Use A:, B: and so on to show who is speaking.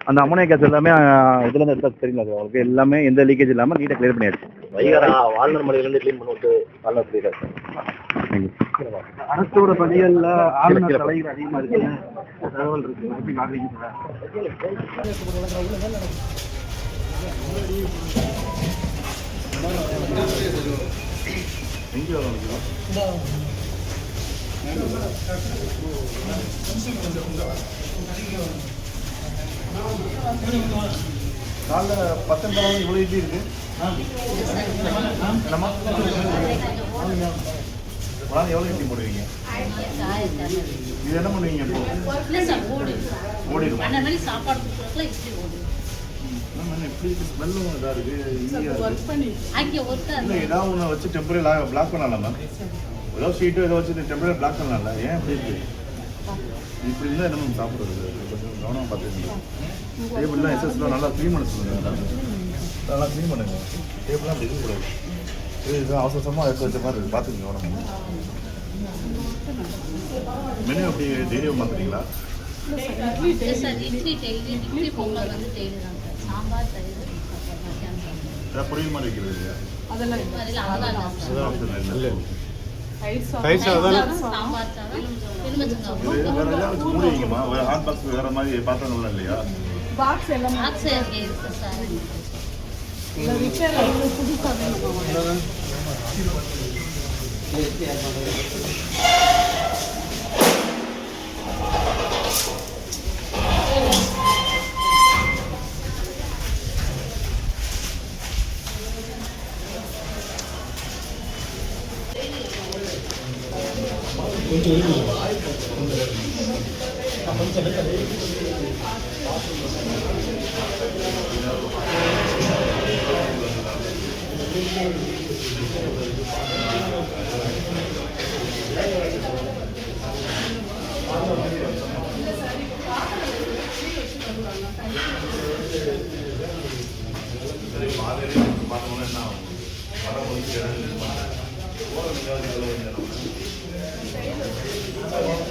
A: அந்த ammonia case எல்லாமே இதுலேருந்து எடுத்தா சரிங்களா சார் உங்களுக்கு எல்லாமே எந்த லீக்கேஜ் இல்லாமல் நீட்டாக கிளியர் பண்ணியாச்சு.
B: வைகாரா வாழ்நர் மலையிலேருந்து க்ளீன் பண்ணிவிட்டு வாழ்நர் புரியுதா சார்?
A: அரசோட பணிகளில் ஆளுநர் தலைவர் அதிகமாக இருக்குன்னு தகவல் இருக்குது. எப்படி பார்க்குறீங்க சார்? காலைல 10 இவ்வளோ இட்லி இருக்கு. எவ்வளோ இட்லி போடுவீங்க? இது என்ன பண்ணுவீங்க இப்போ? ஓடிடும். எப்படி ஸ்மெல்லும் இதாக இருக்கு, இல்லை ஏதாவது ஒன்று வச்சு டெம்பரரி பிளாக் பண்ணலாம் மேம். ஏதோ ஷீட்டோ ஏதோ வச்சு டெம்பரரி பிளாக் பண்ணலாம்ல, ஏன் எப்படி இருக்கு? இப்படி இருந்தால் என்ன மேம் சாப்பிட்றது? கொஞ்சம் கவனமாக பார்த்துக்கோங்க. டேபிள்லாம் எஸ்எஸ்லாம் நல்லா க்ளீன் பண்ண சொல்லுங்கள். நல்லா க்ளீன் பண்ணுங்க. டேபிள்லாம் அப்படி இருக்கக்கூடாது. இது அவசரமாக எடுத்து வச்ச மாதிரி இருக்குது, பார்த்துக்கங்க கவனம். மெனு அப்படி டெய்லியும் பார்க்குறீங்களா? பொரியல் மாதிரி வைக்கிறது இல்லையா? வேற ஏதாவது மூடி வைக்குமா? ஹாட் பாக்ஸ் வேற மாதிரி பாத்திரங்கள்லாம் இல்லையா?